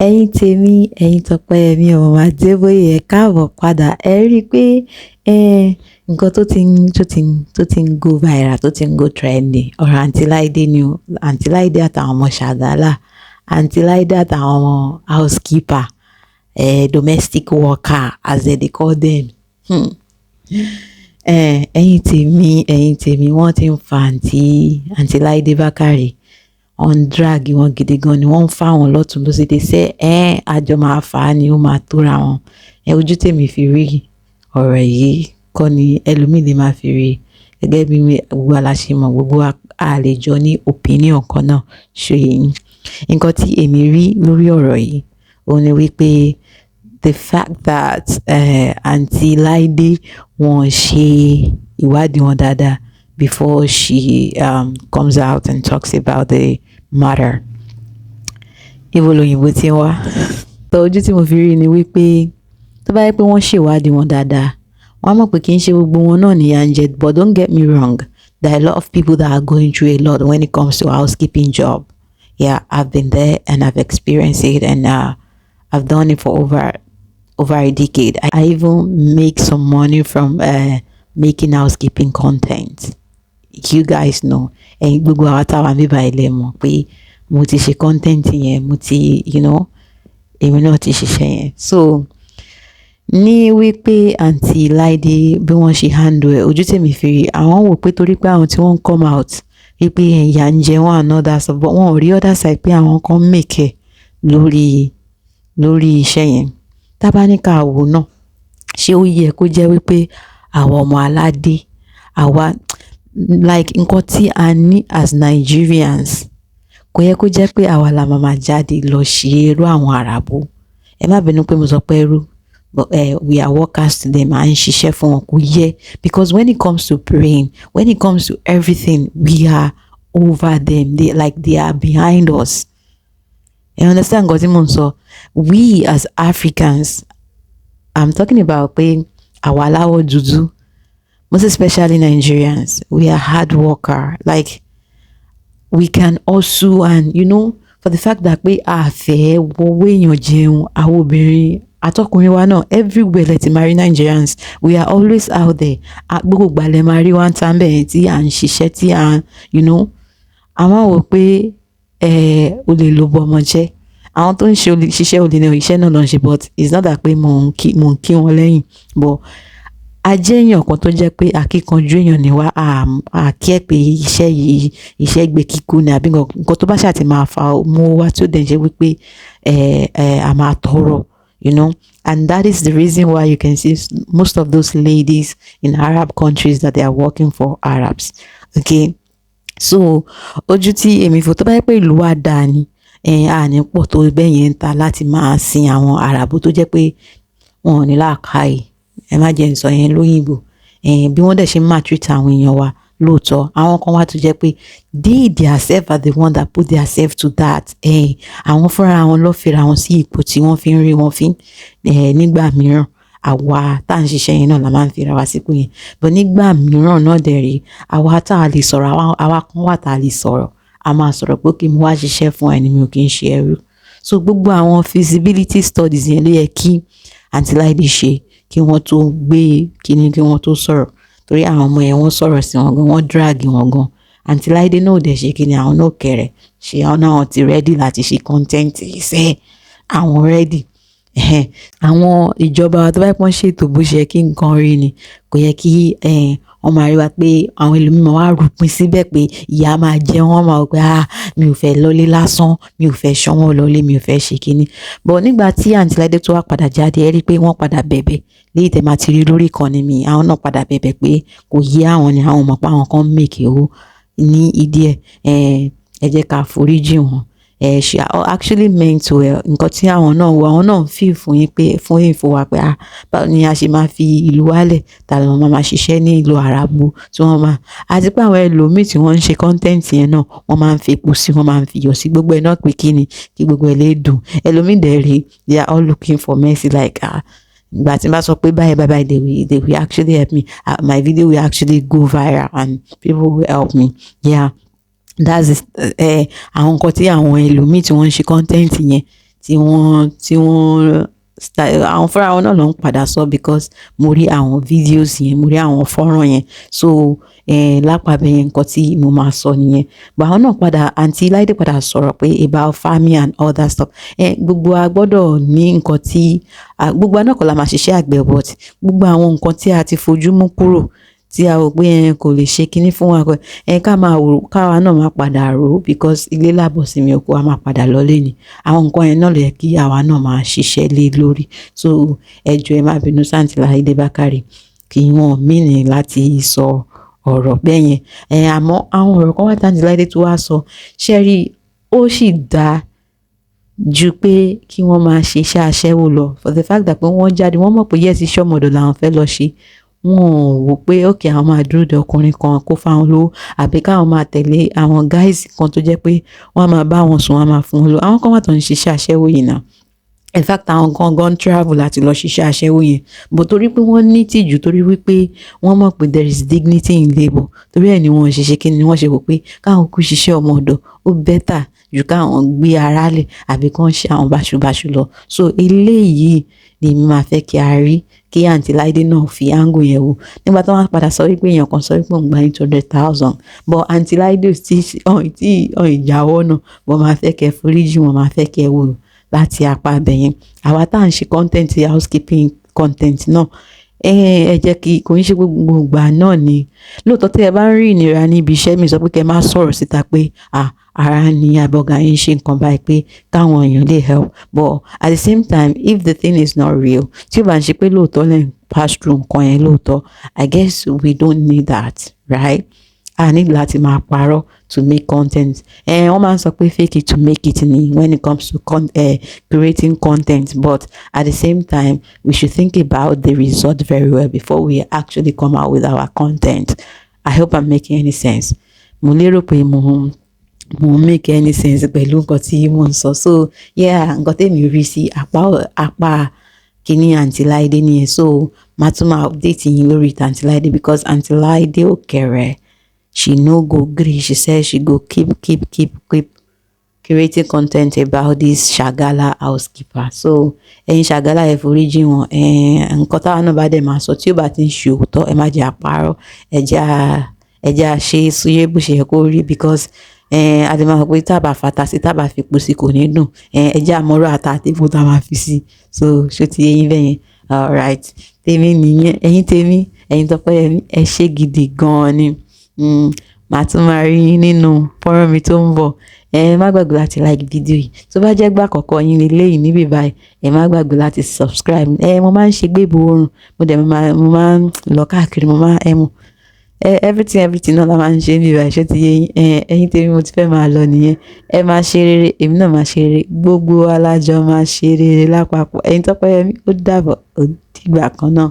ẹ̀yin tèmi ẹ̀yin Tọ́pẹ́yẹmí ọmọ Adébóyè ẹ káàbọ̀ padà. Ẹ rí i pé nǹkan tó ti ń go viral, tó ti ń go trending ọ̀rọ̀ Aunty Láídé ni o. Aunty Láídé àtàwọn ọmọ Ṣàgálà, Aunty Láídé àtàwọn ọmọ housekeeper, domestic worker as they dey call them. ẹ̀yin tèmi wọ́n ti ń fa Aunty Láídé Bákàrè on drag wọn gidi gan ni wọ́n ń fà wọn lọ́tún ló sì dé sẹ́ àjọ máa fà á ni ó máa tóra wọn. Ojú tèmi fi rí ọ̀rọ̀ yìí kọ́ ni ẹlòmíì lè máa fi rí. Gẹ́gẹ́ bí gbogbo aláṣẹ mọ̀, gbogbo àlejò ní opinion kan náà ṣe yín. Nǹkan tí èmi rí lórí ọ̀rọ̀ yìí òun ni wípé the fact that Aunty Láídé wọ́n ṣe ìwádìí wọn dáadáa before she comes out and talks about the matter. Ibo lóyìnbó tí ń wá. Tó ojú tí mo fi rí ni wípé tó bá yẹ pé wọ́n ṣèwádìí wọn dáadáa, wọ́n á mọ̀ pé kì í ṣe gbogbo wọn náà nìyà ń jẹ. But don't get me wrong, there are a lot of people that are going through a lot when it comes to housekeeping job. Yeah, I've been there and I've experienced it, and I've done it for over a decade. I even make some money from making housekeeping content. You guys know, and gbogbo àwọn táwa mi bá ilé mọ̀ pé mo ti ṣe content yẹn, mo ti, èmi náà ti ṣiṣẹ́ yẹn. So ní wípé Aunty Láídé bí wọ́n ṣe handle ẹ̀, ojú tèmi fi rí, àwọn wò pé torí pé àwọn tí wọ́n come out wípé ìyà ń jẹ wọ́n another side, but wọ́n ò rí other side pé àwọn kan make ẹ̀ lórí iṣẹ́ yẹn. Tábá ní ká wò náà, ṣé ó yẹ kó jẹ́ wípé àwọn ọmọ aládé, àwa like nǹkan tí a ní as Nigerians, kò yẹ kó jẹ́ pé àwa la máa jáde lọ ṣe irú àwọn àràbò. Ẹ má bínú pé mo sọ pé irú, but we are workers to them, à ń ṣiṣẹ́ fún wọn, kò yẹ. Because when it comes to praying, when it comes to everything, we are over them. They are behind us. You understand nǹkan tí mo ń sọ? We as Africans, I'm talking about pé àwa aláwọ̀ dúdú, most especially Nigerians, we are hard worker. Like we can also, and for the fact that we are fair, we àwọn obìnrin àtọkùnrin wa náà, everywhere let marry Nigerians, we are always out there. Gbogbo gbalẹ̀ máa rí one time bẹ́ẹ̀ tí à ń ṣiṣẹ́ tí à ń, àwọn wò pé olè ló bọ ọmọ jẹ́. Àwọn tó ń ṣiṣẹ́ olè náà iṣẹ́ náà ló ń ṣe, but it's not that pé mo ń kí wọn lẹ́yìn, but a jẹ́ èèyàn kan tó jẹ́ pé akíkanjú èèyàn ni wá, kí ẹ pé iṣẹ́ yìí iṣẹ́ gbé kíkú ni àbí nǹkan tó bá ṣàtì máa fa mú wá tí ó dẹ̀ jẹ́ wípé a máa tọrọ, and that is the reason why you can see most of those ladies in Arab countries that they are working for Arabs. Okay, so ojú tí èmi fò tó bá yẹ pé ìlú wa dáa ni, àní pọ̀ tó bẹ́ẹ̀ yẹn ń ta láti máa sin àwọn àràbò tó jẹ́ pé wọn ò ní làákàyè. Ẹ má jẹ́ n sọ yẹn lóyìnbó. Bí wọ́n dẹ̀ ṣe máa treat àwọn èèyàn wa lóòótọ́, àwọn kan wá tó jẹ́ pé they themselves are the one that put themselves to that. Àwọn fúnra wọn ló fira wọn sí ipò tí wọ́n fi ń rí wọn fín. Nígbà mìíràn àwa tá à ń ṣiṣẹ́ yẹn náà la máa ń fira wa sípò yẹn, but nígbà mìíràn náà dẹ̀ rí àwa tá a lè sọ̀rọ̀, àwa kan wà tá a lè sọ̀rọ̀, a máa sọ̀rọ̀ pé kí mo wá ṣiṣẹ́ fún ẹni, mi ò kí ń ṣe ẹrú. So gbogbo àwọn feasibility studies yẹn ló yẹ kí Aunty Láídé ṣe kí wọ́n tó gbé kíní, kí wọ́n tó sọ̀rọ̀. Torí àwọn ọmọ yẹn wọ́n sọ̀rọ̀ sí wọn gan, wọ́n drag wọn gan. Aunty Láídé náà ò dẹ̀ ṣe kíní, àwọn náà kẹrẹ̀ ṣe, àwọn náà ti ready láti ṣe content iṣẹ́ àwọn ready. Àwọn ìjọba tó bá pọ́n ṣètò bó ṣe kí nǹkan rí ni, kò yẹ kí wọ́n máa rí wa pé àwọn ẹlòmíràn wá rúpin síbẹ̀ pé ìyá máa jẹ wọ́n, máa wò pé mi ò fẹ́ lọlé lásán, mi ò fẹ́ ṣánwọ́ lọlé, mi ò fẹ́ ṣe kíní. But nígbà tí Aunty Láídé tó wá padà jáde, ẹ rí pé wọ́n padà bẹ̀bẹ̀ léyìí tẹ́ máa ti rí lórí ìkànnì mi. Àwọn náà padà bẹ̀bẹ̀ pé kò yé àwọn ni, àwọn mọ̀ pé àwọn kan make owó ní ìdí ẹ̀, ẹ jẹ́ ká foríjì wọn. She actually meant to nǹkan tí àwọn náà feel fún yín pé fún ìfò wa pé báwo ni a ṣe máa fi ìlú wálẹ̀ tàbí wọn máa ṣiṣẹ́ ní ìlú àràbò tí wọ́n máa, àti pé àwọn ẹlòmíì tí wọ́n ń ṣe content yẹn náà wọ́n máa ń fi epo sí, wọ́n máa ń fi iyọ̀ sí gbogbo ẹ̀ náà pé kí gbogbo ẹ̀ lè dùn. Ẹlòmíì dẹ̀ rí, they are all looking for mercy, like ìgbà tí n bá sọ pé bye, they will actually help me, my video will actually go viral and people will help me. Yeah, that's àwọn nǹkan tí àwọn ẹlòmíì tí wọ́n ń ṣe content yẹn tí wọ́n àwọn fúnra wọn náà ló ń padà sọ because mo rí àwọn videos yẹn, mo rí àwọn fọ́nrán yẹn. So lápapẹ̀ yẹn nǹkan tí mo máa sọ nìyẹn. But àwọn náà padà, Aunty Láídé padà sọ̀rọ̀ pé about farming and all that stuff. Gbogbo a gbọ́dọ̀ ní nǹkan tí gbogbo a náà kọ́ la máa ṣiṣẹ́ àgbẹ̀, but gbogbo àwọn nǹkan tí a ti fojú mú kúrò tí a rò pé kò lè ṣe kinní fún wa, káwa náà máa padà rò because ilé lábọ̀ sí mi oko, a máa padà lọlé ni. Àwọn nǹkan yẹn náà ló yẹ kí àwa náà máa ṣiṣẹ́ lé lórí. So ẹ jọ̀ọ́ ẹ má bínú sí Aunty Láídé Bákàrè kí wọ́n mean láti sọ ọ̀rọ̀ bẹ́ẹ̀ yẹn. Àmọ́ àwọn ọ̀rọ̀ kan wà tí Aunty Láídé tó wá sọ, ṣé rí ó sì dáa ju pé kí wọ́n máa ṣe iṣẹ́ aṣẹ́wó lọ, for the fact that pé wọ́n jáde wọ́n mọ̀ pé yes iṣẹ́ ọmọdọ̀ làwọn fẹ́ lọ ṣe. Wọ́n wò pé okay àwọn máa dúró de ọkùnrin kan kó fáwọn lówó, àbí káwọn máa tẹ̀lé àwọn guys kan tó jẹ́ pé wọ́n máa bá wọn sùn, wọ́n máa fún wọn lówó. Àwọn kan wà tó ń ṣiṣẹ́ aṣẹ́wó yìí náà. In fact àwọn kan gan travel láti lọ ṣiṣẹ́ aṣẹ́wó yẹn, but torí pé wọ́n ní tìjú, torí wípé wọ́n mọ̀ pé there is dignity in labour, torí ẹ̀ ni wọ́n ṣe kí ni wọ́n ṣe wò pé káwọn kú ṣiṣẹ́ ọmọ ọ̀dọ̀ ó better ju káwọn gbé ara lẹ̀ àbí kán ṣe àwọn báṣubàṣu lọ. So eléyìí ni mi máa fẹ́ kí a rí, kí Aunty Láídé náà fi angle yẹn wò. Nígbà tí wọ́n padà sọ wípé èèyàn kan sọ wípé òun gba 200,000, but Aunty Láídé tí ìjáwọ́ náà, but máa fẹ́ kẹ́ foríjì wọn, máa fẹ́ kẹ́ wò láti apá abẹ yẹn. Àwa tá à ń ṣe content, housekeeping content náà, ẹ jẹ́ kí kò ń ṣe gbogbo ìgbà náà ni lóòótọ́ tí ẹ bá ń rí ìnira níbi iṣẹ́ mi, sọ pé kẹ́ má sọ̀rọ̀ síta pé ara ni àbọ̀gà yín ṣe nǹkan báyìí pé káwọn èèyàn lè help, but at the same time if the thing is not real, tí ó bá ń ṣe pé lóòótọ́ lẹ́yìn pass through nǹkan yẹn lóòótọ́, I guess we don't need that, right? A need láti máa parọ́ to make content. Wọ́n máa ń sọ pé fake it to make it ni when it comes to creating content, but at the same time we should think about the result very well before we actually come out with our content. I hope I'm making any sense. Mo lérò pé mo make any sense pẹ̀lú nǹkan tí mo ń sọ. So yeah, nǹkan tèmi rí sí apá kíní Aunty Láídé nìyẹn. So màá tún máa update yín lórí Aunty Láídé because Aunty Láídé ò kéré. She no go gree. She says she go keep creating content about this Shagala housekeeper. So ẹ̀yin Shagala ẹ foríjì wọn. Nǹkan táwọn náà bá dẹ̀ máa sọ tí ó bá ti ń ṣe òótọ́, ẹ má jẹ́ àparọ́, ẹ jẹ́ àṣe súyé bó ṣe yẹ kó rí, because àdèmọ̀ pé tábà fata sí tábà fi epo sí kò ní dùn. Ẹ jẹ́ àmọ́rọ̀ ata àti epo tá a máa fi sí. So ṣó ti yé yín bẹ́yẹn? Alright, tèmi nìyẹn. Ẹ̀yin Tọ́pẹ́yẹmí ẹ ṣé gidi gan-an ni. Màá tún máa rí yín nínú fọ́nrán mi tó ń bọ̀. Má gbàgbé láti like fídíò yìí. Tó bá jẹ́ gbà àkọ́kọ́ yín lélẹ́yìí níbí báyìí, má gbàgbé láti subscribe. Mo máa ń ṣe gbébo oorun, mo máa ń lọ káàkiri, mo máa everything náà la máa ń ṣe níbí báyìí. Ṣé ti yé yín? Ẹ̀yin tèmi mo ti fẹ́ máa lọ nìyẹn. Ẹ máa ṣe rere, èmi náà máa ṣe rere, gbogbo alájọ máa ṣe rere lápapọ̀. Ẹ̀yin Tọ́pẹ́yẹmí ó dàbọ̀, ó dìgbà kan náà.